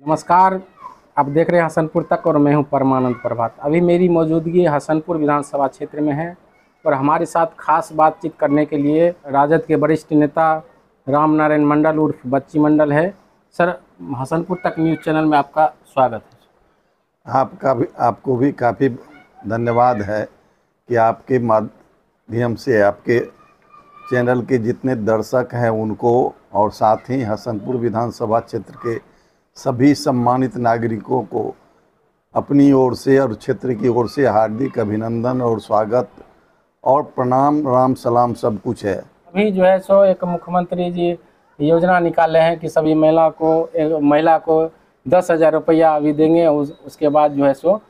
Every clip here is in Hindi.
नमस्कार। आप देख रहे हैं हसनपुर तक और मैं हूं परमानंद प्रभात। अभी मेरी मौजूदगी हसनपुर विधानसभा क्षेत्र में है और हमारे साथ खास बातचीत करने के लिए राजद के वरिष्ठ नेता राम नारायण मंडल उर्फ बच्ची मंडल है। सर, हसनपुर तक न्यूज़ चैनल में आपका स्वागत है। आपको भी काफ़ी धन्यवाद है कि आपके माध्यम से आपके चैनल के जितने दर्शक हैं उनको और साथ ही हसनपुर विधानसभा क्षेत्र के सभी सम्मानित नागरिकों को अपनी ओर से और क्षेत्र की ओर से हार्दिक अभिनंदन और स्वागत और प्रणाम, राम सलाम सब कुछ है। अभी जो है सो एक मुख्यमंत्री जी योजना निकाले हैं कि सभी महिला को 10,000 रुपया अभी देंगे, उसके बाद जो है सो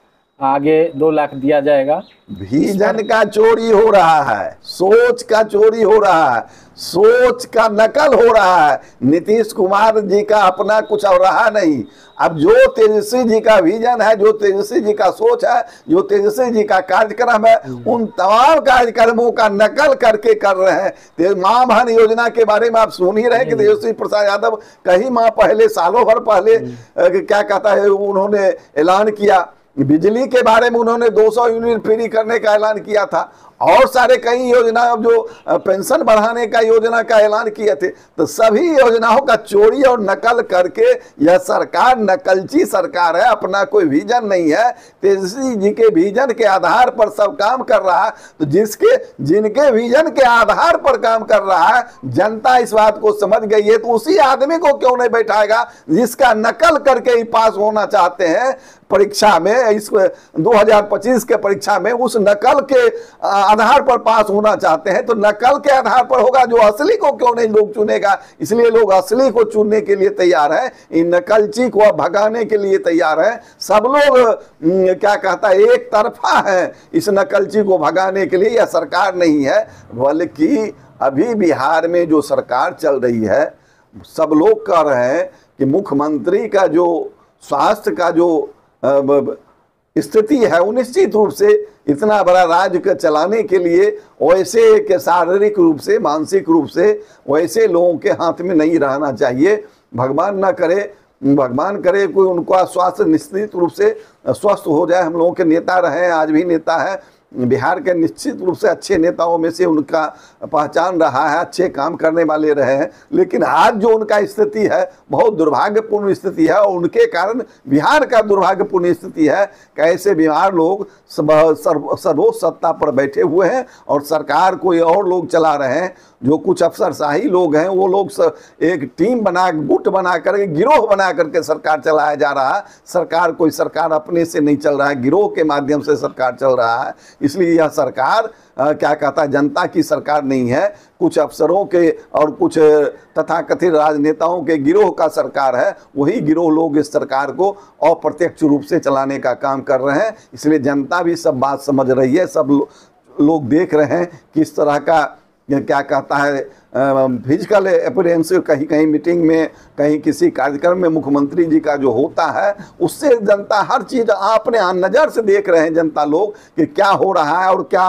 आगे 2 लाख दिया जाएगा। विजन का चोरी हो रहा है, सोच का चोरी हो रहा है, सोच का नकल हो रहा है। नीतीश कुमार जी का अपना कुछ और रहा नहीं। अब जो तेजस्वी जी का विजन है, जो तेजस्वी जी का सोच है, जो तेजस्वी जी का कार्यक्रम है, उन तमाम कार्यक्रमों का नकल करके कर रहे हैं। मां बहन योजना के बारे में आप सुन ही रहे कि तेजस्वी प्रसाद यादव कई माह पहले, सालों भर पहले क्या कहता है, उन्होंने ऐलान किया। बिजली के बारे में उन्होंने 200 यूनिट फ्री करने का ऐलान किया था और सारे कई योजना, जो पेंशन बढ़ाने का योजना का ऐलान किए थे। तो सभी योजनाओं का चोरी और नकल करके यह सरकार नकलची सरकार है, अपना कोई विजन नहीं है। तेजस्वी जी के विजन के आधार पर सब काम कर रहा है। तो जिनके विजन के आधार पर काम कर रहा है, जनता इस बात को समझ गई है। तो उसी आदमी को क्यों नहीं बैठाएगा जिसका नकल करके ही पास होना चाहते हैं परीक्षा में, इस 2025 के परीक्षा में उस नकल के आधार पर पास होना चाहते हैं। तो नकल के आधार पर होगा, जो असली को क्यों नहीं लोग चुनेगा। इसलिए लोग असली को चुनने के लिए तैयार हैं, इन नकलची को भगाने के लिए तैयार हैं। सब लोग क्या कहता है, एक तरफा है इस नकलची को भगाने के लिए। यह सरकार नहीं है, बल्कि अभी बिहार में जो सरकार चल रही है, सब लोग कह रहे हैं कि मुख्यमंत्री का जो स्वास्थ्य का जो स्थिति है, वो निश्चित रूप से इतना बड़ा राज्य को चलाने के लिए वैसे के शारीरिक रूप से, मानसिक रूप से वैसे लोगों के हाथ में नहीं रहना चाहिए। भगवान भगवान करे कोई उनका स्वास्थ्य निश्चित रूप से स्वस्थ हो जाए। हम लोगों के नेता रहे, आज भी नेता है बिहार के, निश्चित रूप से अच्छे नेताओं में से उनका पहचान रहा है, अच्छे काम करने वाले रहे हैं। लेकिन आज जो उनका स्थिति है, बहुत दुर्भाग्यपूर्ण स्थिति है और उनके कारण बिहार का दुर्भाग्यपूर्ण स्थिति है। कैसे बिहार लोग सर्वोच्च सत्ता पर बैठे हुए हैं और सरकार कोई और लोग चला रहे हैं। जो कुछ अफसरशाही लोग हैं, वो लोग एक टीम गुट बना करके, गिरोह बना करके सरकार चलाया जा रहा है। सरकार अपने से नहीं चल रहा है, गिरोह के माध्यम से सरकार चल रहा है। इसलिए यह सरकार क्या कहता है, जनता की सरकार नहीं है, कुछ अफसरों के और कुछ तथाकथित राजनेताओं के गिरोह का सरकार है। वही गिरोह लोग इस सरकार को अप्रत्यक्ष रूप से चलाने का काम कर रहे हैं। इसलिए जनता भी सब बात समझ रही है, सब लोग देख रहे हैं किस तरह का क्या कहता है फिजिकल अपीयरेंस कहीं कहीं मीटिंग में, कहीं किसी कार्यक्रम में मुख्यमंत्री जी का जो होता है, उससे जनता हर चीज़ अपने नज़र से देख रहे हैं जनता लोग कि क्या हो रहा है और क्या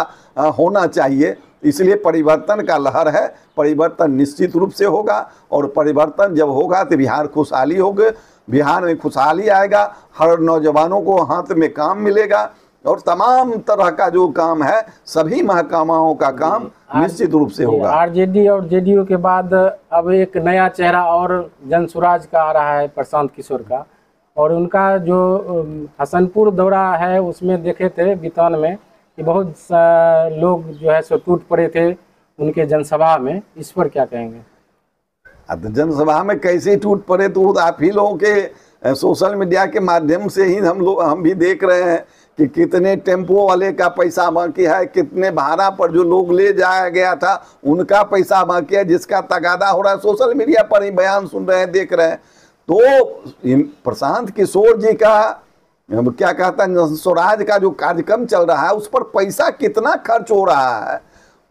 होना चाहिए। इसलिए परिवर्तन का लहर है, परिवर्तन निश्चित रूप से होगा और परिवर्तन जब होगा तो बिहार खुशहाली होगी, बिहार में खुशहाली आएगा, हर नौजवानों को हाथ में काम मिलेगा और तमाम तरह का जो काम है, सभी महकमाओं का काम निश्चित रूप से होगा। आरजेडी और जेडीयू के बाद अब एक नया चेहरा और जनसुराज का आ रहा है, प्रशांत किशोर का। और उनका जो हसनपुर दौरा है, उसमें देखे थे बितान में कि बहुत लोग जो है सो टूट पड़े थे उनके जनसभा में। इस पर क्या कहेंगे? अब जनसभा में कैसे टूट पड़े, तो आप ही लोगों के सोशल मीडिया के माध्यम से ही हम भी देख रहे हैं कि कितने टेम्पो वाले का पैसा बाकी है, कितने भाड़ा पर जो लोग ले जाया गया था उनका पैसा बाकी है, जिसका तगादा हो रहा है। सोशल मीडिया पर ही बयान सुन रहे हैं, देख रहे हैं। तो प्रशांत किशोर जी का क्या कहता है, स्वराज का जो कार्यक्रम चल रहा है, उस पर पैसा कितना खर्च हो रहा है,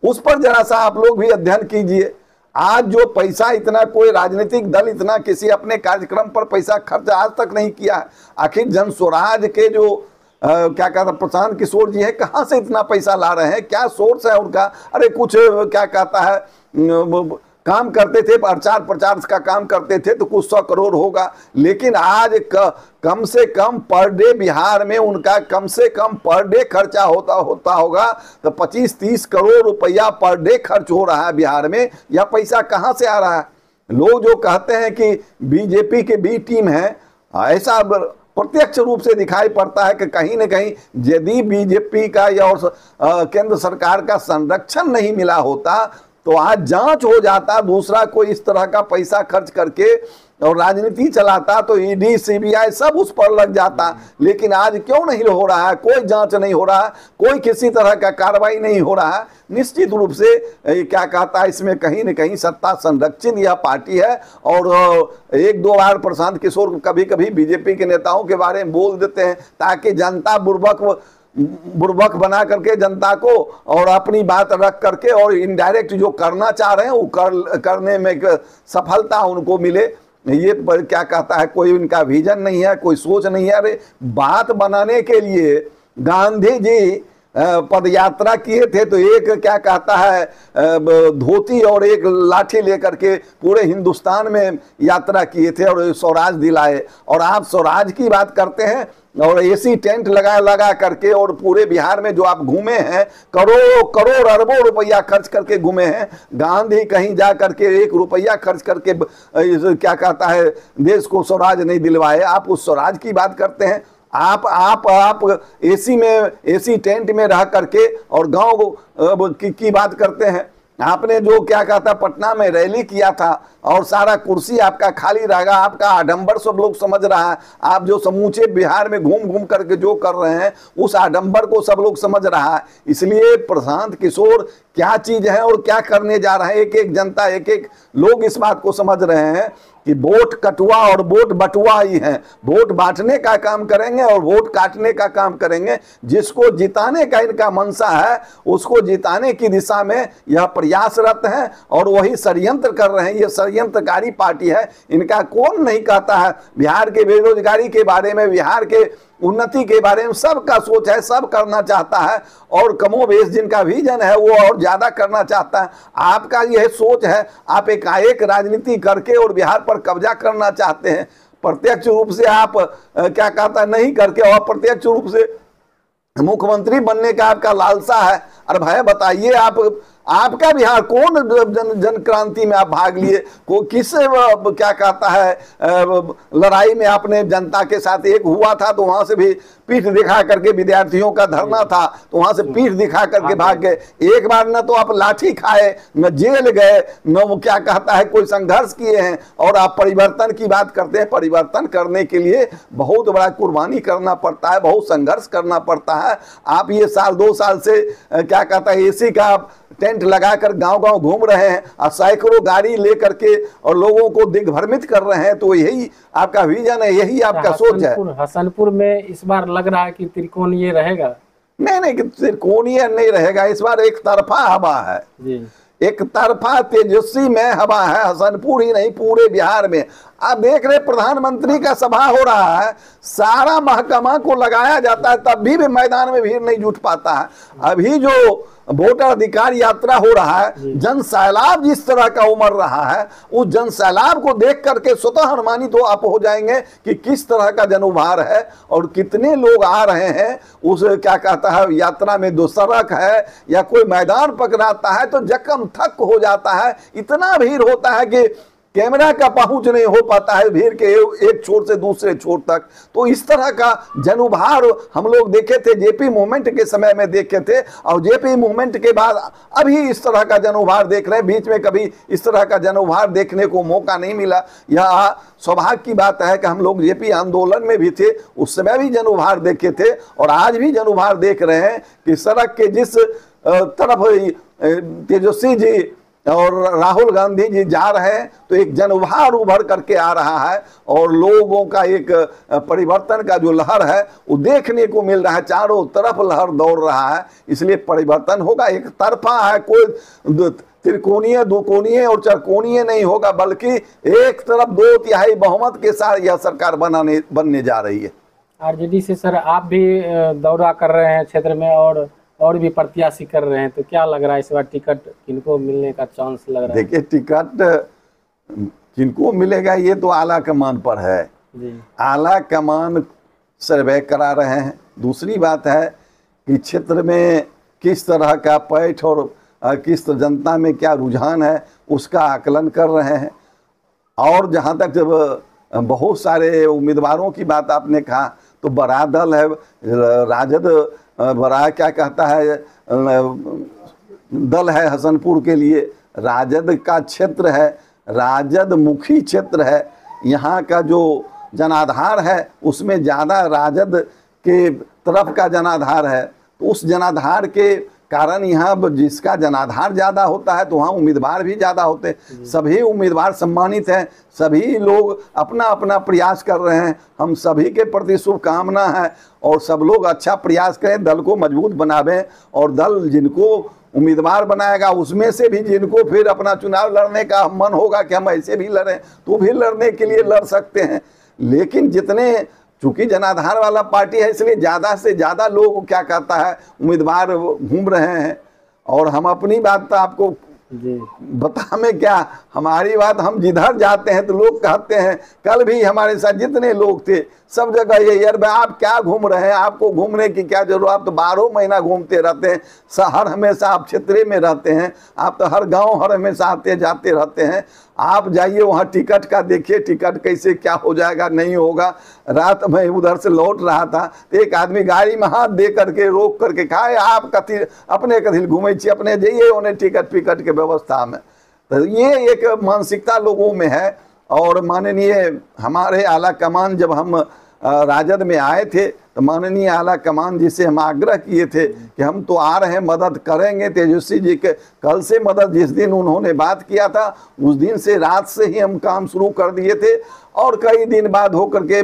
उस पर जरा सा आप लोग भी अध्ययन कीजिए। आज जो पैसा, इतना कोई राजनीतिक दल इतना किसी अपने कार्यक्रम पर पैसा खर्च आज तक नहीं किया है। आखिर जन स्वराज के जो क्या कहता प्रशांत किशोर जी है, कहाँ से इतना पैसा ला रहे हैं, क्या सोर्स है उनका? अरे कुछ क्या कहता है काम करते थे, प्रचार प्रचार का काम करते थे तो कुछ 100 करोड़ होगा, लेकिन आज कम से कम पर डे बिहार में उनका कम से कम पर डे खर्चा होता होगा तो 25-30 करोड़ रुपया पर डे खर्च हो रहा है बिहार में। यह पैसा कहां से आ रहा है? लोग जो कहते हैं कि बीजेपी के बी टीम है, ऐसा प्रत्यक्ष रूप से दिखाई पड़ता है कि कहीं न कहीं यदि बीजेपी का या और केंद्र सरकार का संरक्षण नहीं मिला होता तो आज जांच हो जाता, दूसरा कोई इस तरह का पैसा खर्च करके और राजनीति चलाता तो ईडी सीबीआई सब उस पर लग जाता। लेकिन आज क्यों नहीं हो रहा है? कोई जांच नहीं हो रहा, कोई किसी तरह का कार्रवाई नहीं हो रहा है। निश्चित रूप से क्या कहता है, इसमें कहीं न कहीं सत्ता संरक्षित यह पार्टी है। और एक दो बार प्रशांत किशोर कभी कभी बीजेपी के नेताओं के बारे में बोल देते हैं ताकि जनता बुर्बक बना करके जनता को और अपनी बात रख करके और इनडायरेक्ट जो करना चाह रहे हैं वो करने में सफलता उनको मिले। ये पर क्या कहता है, कोई उनका विजन नहीं है, कोई सोच नहीं है। अरे बात बनाने के लिए गांधी जी पद यात्रा किए थे तो एक क्या कहता है धोती और एक लाठी लेकर के पूरे हिंदुस्तान में यात्रा किए थे और स्वराज दिलाए। और आप स्वराज की बात करते हैं और एसी टेंट लगा करके और पूरे बिहार में जो आप घूमे हैं, करोड़ों करोड़ अरबों रुपया खर्च करके घूमे हैं। गांधी कहीं जा करके 1 रुपया खर्च करके क्या कहता है देश को स्वराज नहीं दिलवाए। आप उस स्वराज की बात करते हैं। आप एसी में, एसी टेंट में रह करके और गांव की बात करते हैं। आपने जो क्या कहता पटना में रैली किया था और सारा कुर्सी आपका खाली रहेगा, आपका आडंबर सब लोग समझ रहा है। आप जो समूचे बिहार में घूम घूम करके जो कर रहे हैं उस आडंबर को सब लोग समझ रहा है। इसलिए प्रशांत किशोर क्या चीज है और क्या करने जा रहे हैं, एक एक जनता, एक एक लोग इस बात को समझ रहे हैं कि वोट कटुआ और वोट बटुआ ही है। वोट बांटने का काम करेंगे और वोट काटने का काम करेंगे। जिसको जिताने का इनका मनसा है उसको जिताने की दिशा में यह प्रयासरत हैं और वही षड्यंत्र कर रहे हैं। ये षड्यंत्रकारी पार्टी है। इनका कौन नहीं कहता है बिहार के बेरोजगारी के बारे में, बिहार के उन्नति के बारे में सबका सोच है, सब करना चाहता है और कमोबेश जिनका विजन है वो और ज्यादा करना चाहता है। आपका यह सोच है, आप एकाएक राजनीति करके और बिहार पर कब्जा करना चाहते हैं। प्रत्यक्ष रूप से आप क्या कहता है नहीं करके और प्रत्यक्ष रूप से मुख्यमंत्री बनने का आपका लालसा है। अरे भाई बताइए, आपका बिहार कौन जन क्रांति में आप भाग लिए, को किस क्या कहता है लड़ाई में आपने जनता के साथ एक हुआ था तो वहां से भी पीठ दिखा करके, विद्यार्थियों का धरना था तो वहां से पीठ दिखा करके भाग गए। एक बार न तो आप लाठी खाए, न जेल गए, न क्या कहता है कोई संघर्ष किए हैं और आप परिवर्तन की बात करते हैं। परिवर्तन करने के लिए बहुत बड़ा कुर्बानी करना पड़ता है, बहुत संघर्ष करना पड़ता है। आप ये साल 2 साल से क्या कहता है एसी का टेंट लगाकर गांव-गांव घूम रहे हैं और सैकड़ों गाड़ी लेकर के और लोगों को दिग्भ्रमित कर रहे हैं। तो यही आपका विजन है, यही आपका सोच है। हसनपुर में इस बार लग रहा है कि त्रिकोणीय रहेगा। नहीं, त्रिकोणीय नहीं रहेगा। इस बार एक तरफा हवा है जी। एक तरफा तेजस्वी में हवा है, हसनपुर ही नहीं पूरे बिहार में। आप देख रहे प्रधानमंत्री का सभा हो रहा है, सारा महकमा को लगाया जाता है, तब भी मैदान में भीड़ नहीं जुट पाता है। अभी जो वोटर अधिकार यात्रा हो रहा है, जन सैलाब जिस तरह का उमड़ रहा है, उस जन सैलाब को देख करके स्वतः अनुमानित तो आप हो जाएंगे कि किस तरह का जनउभार है और कितने लोग आ रहे हैं। उस क्या कहता है यात्रा में दो सड़क है या कोई मैदान पकड़ाता है तो जख्म थक हो जाता है। इतना भीड़ होता है कि कैमरा का पहुंच नहीं हो पाता है भीड़ के एक छोर से दूसरे छोर तक। तो इस तरह का जनउभार हम लोग देखे थे, जेपी मूवमेंट के समय में देखे थे और जेपी मूवमेंट के बाद अभी इस तरह का जनउभार देख रहे हैं। बीच में कभी इस तरह का जनउभार देखने को मौका नहीं मिला। यह सौभाग्य की बात है कि हम लोग जेपी आंदोलन में भी थे, उस समय भी जनउभार देखे थे और आज भी जनउभार देख रहे हैं कि सड़क के जिस तरफ तेजस्वी जी और राहुल गांधी जी जा रहे हैं तो एक जनउभार उभर करके आ रहा है और लोगों का एक परिवर्तन का जो लहर है वो देखने को मिल रहा है। चारों तरफ लहर दौड़ रहा है, इसलिए परिवर्तन होगा। एक तरफा है, कोई त्रिकोणीय, दोकोणीय और चरकोणीय नहीं होगा, बल्कि एक तरफ 2/3 बहुमत के साथ यह सरकार बनने जा रही है। आरजेडी से सर आप भी दौरा कर रहे हैं क्षेत्र में और और भी प्रत्याशी कर रहे हैं, तो क्या लग रहा है इस बार टिकट किनको मिलने का चांस लग रहा है? देखिए, टिकट किनको मिलेगा ये तो आला कमान पर है जी। आला कमान सर्वे करा रहे हैं। दूसरी बात है कि क्षेत्र में किस तरह का पैठ और किस जनता में क्या रुझान है उसका आकलन कर रहे हैं। और जहाँ तक जब बहुत सारे उम्मीदवारों की बात आपने कहा तो बड़ा दल है राजद, बड़ा क्या कहता है दल है हसनपुर के लिए, राजद का क्षेत्र है, राजद मुखी क्षेत्र है। यहाँ का जो जनाधार है उसमें ज़्यादा राजद के तरफ का जनाधार है, तो उस जनाधार के कारण यहाँ जिसका जनाधार ज़्यादा होता है तो वहाँ उम्मीदवार भी ज़्यादा होते हैं। सभी उम्मीदवार सम्मानित हैं, सभी लोग अपना अपना प्रयास कर रहे हैं। हम सभी के प्रति शुभकामना है और सब लोग अच्छा प्रयास करें, दल को मजबूत बनावें और दल जिनको उम्मीदवार बनाएगा उसमें से भी जिनको फिर अपना चुनाव लड़ने का मन होगा कि हम ऐसे भी लड़ें तो भी लड़ने के लिए लड़ सकते हैं। लेकिन जितने चूंकि जनाधार वाला पार्टी है इसलिए ज़्यादा से ज़्यादा लोग क्या कहता है उम्मीदवार घूम रहे हैं। और हम अपनी बात तो आपको बता में क्या, हमारी बात हम जिधर जाते हैं तो लोग कहते हैं, कल भी हमारे साथ जितने लोग थे सब जगह ये यार भाई आप क्या घूम रहे हैं, आपको घूमने की क्या जरूरत, आप तो 12 महीना घूमते रहते हैं, हर हमेशा आप क्षेत्र में रहते हैं, आप तो हर गांव हर हमेशा आते जाते रहते हैं, आप जाइए वहाँ टिकट का देखिए टिकट कैसे क्या हो जाएगा नहीं होगा। रात में उधर से लौट रहा था तो एक आदमी गाड़ी में हाथ दे करके रोक करके कहा आप कथी अपने कथी घूमे छी, अपने जाइए उन्हें टिकट पिकट के व्यवस्था में। तो ये एक मानसिकता लोगों में है। और माननीय हमारे आला कमान जब हम राजद में आए थे तो माननीय आला कमान जी से हम आग्रह किए थे कि हम तो आ रहे हैं, मदद करेंगे तेजस्वी जी के। कल से मदद जिस दिन उन्होंने बात किया था उस दिन से रात से ही हम काम शुरू कर दिए थे। और कई दिन बाद होकर के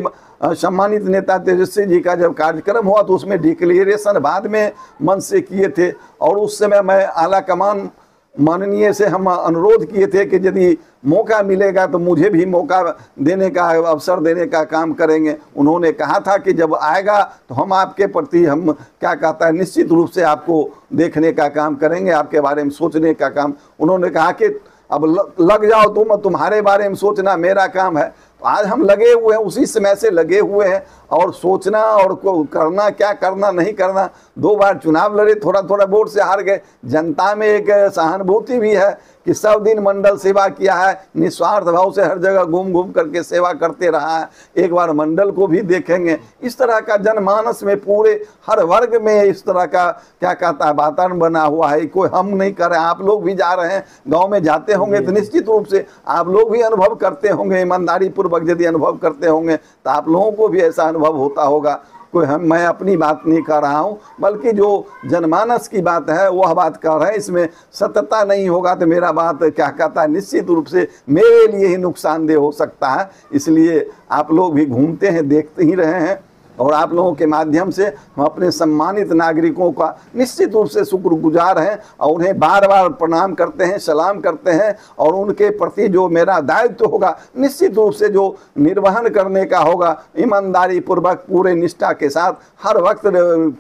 सम्मानित नेता तेजस्वी जी का जब कार्यक्रम हुआ तो उसमें डिक्लेरेशन बाद में मन से किए थे। और उस समय मैं आला कमान माननीय से हम अनुरोध किए थे कि यदि मौका मिलेगा तो मुझे भी मौका देने का अवसर देने का काम करेंगे। उन्होंने कहा था कि जब आएगा तो हम आपके प्रति हम क्या कहता है निश्चित रूप से आपको देखने का काम करेंगे, आपके बारे में सोचने का काम। उन्होंने कहा कि अब लग जाओ तुम्हारे बारे में सोचना मेरा काम है। तो आज हम लगे हुए हैं, उसी समय से लगे हुए हैं और सोचना और को करना क्या करना नहीं करना। 2 बार चुनाव लड़े, थोड़ा थोड़ा वोट से हार गए। जनता में एक सहानुभूति भी है कि सब दिन मंडल सेवा किया है, निस्वार्थ भाव से हर जगह घूम घूम करके सेवा करते रहा है, एक बार मंडल को भी देखेंगे। इस तरह का जनमानस में पूरे हर वर्ग में इस तरह का क्या कहता है वातावरण बना हुआ है। कोई हम नहीं कर रहे हैं, आप लोग भी जा रहे हैं, गाँव में जाते होंगे तो निश्चित रूप से आप लोग भी अनुभव करते होंगे, ईमानदारी पूर्वक यदि अनुभव करते होंगे तो आप लोगों को भी ऐसा अनुभव होता होगा। कोई मैं अपनी बात नहीं कर रहा हूँ बल्कि जो जनमानस की बात है वह बात कर रहे हैं। इसमें सत्यता नहीं होगा तो मेरा बात क्या कहता है निश्चित रूप से मेरे लिए ही नुकसानदेह हो सकता है। इसलिए आप लोग भी घूमते हैं, देखते ही रहे हैं और आप लोगों के माध्यम से हम अपने सम्मानित नागरिकों का निश्चित रूप से शुक्रगुजार हैं और उन्हें बार बार प्रणाम करते हैं, सलाम करते हैं। और उनके प्रति जो मेरा दायित्व होगा निश्चित रूप से जो निर्वहन करने का होगा ईमानदारी पूर्वक पूरे निष्ठा के साथ हर वक्त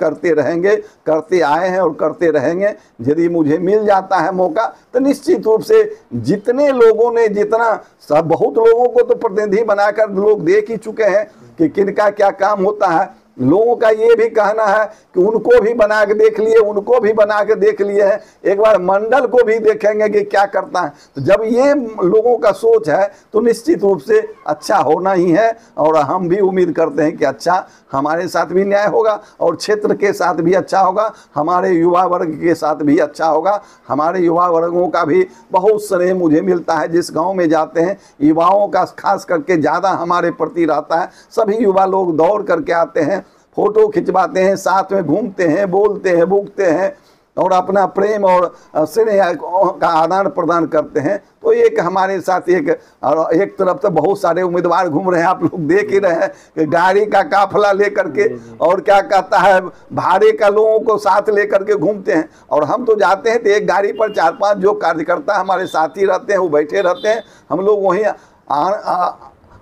करते रहेंगे, करते आए हैं और करते रहेंगे। यदि मुझे मिल जाता है मौका तो निश्चित रूप से जितने लोगों ने जितना सब बहुत लोगों को तो प्रतिनिधि बनाकर लोग देख ही चुके हैं कि किनका क्या काम होता है। लोगों का ये भी कहना है कि उनको भी बना के देख लिए, उनको भी बना के देख लिए हैं, एक बार मंडल को भी देखेंगे कि क्या करता है। तो जब ये लोगों का सोच है तो निश्चित रूप से अच्छा होना ही है। और हम भी उम्मीद करते हैं कि अच्छा हमारे साथ भी न्याय होगा और क्षेत्र के साथ भी अच्छा होगा, हमारे युवा वर्ग के साथ भी अच्छा होगा। हमारे युवा वर्गों का भी बहुत स्नेह मुझे मिलता है, जिस गाँव में जाते हैं युवाओं का खास करके ज़्यादा हमारे प्रति रहता है। सभी युवा लोग दौड़ करके आते हैं, फोटो खिंचवाते हैं, साथ में घूमते हैं, बोलते हैं, भूखते हैं और अपना प्रेम और स्नेह का आदान प्रदान करते हैं। तो एक हमारे साथ एक तरफ से बहुत सारे उम्मीदवार घूम रहे हैं, आप लोग देख ही रहे हैं कि गाड़ी का काफिला लेकर के और क्या कहता है भाड़े का लोगों को साथ लेकर के घूमते हैं। और हम तो जाते हैं तो एक गाड़ी पर 4-5 जो कार्यकर्ता हमारे साथी रहते हैं वो बैठे रहते हैं, हम लोग वहीं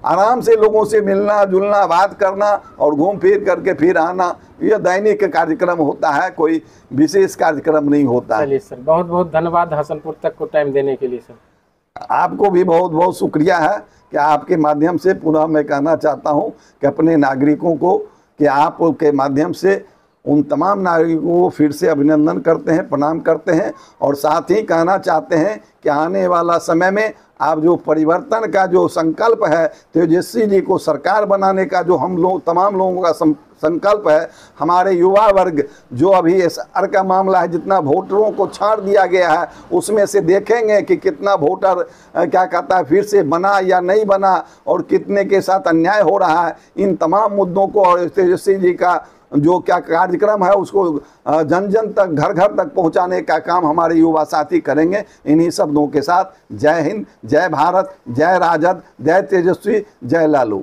आराम से लोगों से मिलना जुलना, बात करना और घूम फिर करके फिर आना, यह दैनिक कार्यक्रम होता है, कोई विशेष कार्यक्रम नहीं होता है। चलिए सर, बहुत बहुत धन्यवाद हसनपुर तक को टाइम देने के लिए सर। आपको भी बहुत बहुत शुक्रिया है कि आपके माध्यम से पुनः मैं कहना चाहता हूं कि अपने नागरिकों को कि आपके माध्यम से उन तमाम नागरिकों को फिर से अभिनंदन करते हैं, प्रणाम करते हैं और साथ ही कहना चाहते हैं कि आने वाला समय में आप जो परिवर्तन का जो संकल्प है, तेजस्वी जी को सरकार बनाने का जो हम लोग तमाम लोगों का संकल्प है, हमारे युवा वर्ग जो अभी SR का मामला है, जितना वोटरों को छाड़ दिया गया है, उसमें से देखेंगे कि कितना वोटर क्या कहता है फिर से बना या नहीं बना और कितने के साथ अन्याय हो रहा है। इन तमाम मुद्दों को और तेजस्वी जी का जो क्या कार्यक्रम है उसको जन जन तक, घर घर तक पहुंचाने का काम हमारे युवा साथी करेंगे। इन्हीं शब्दों के साथ जय हिंद, जय भारत, जय राजद, जय तेजस्वी, जय लालू।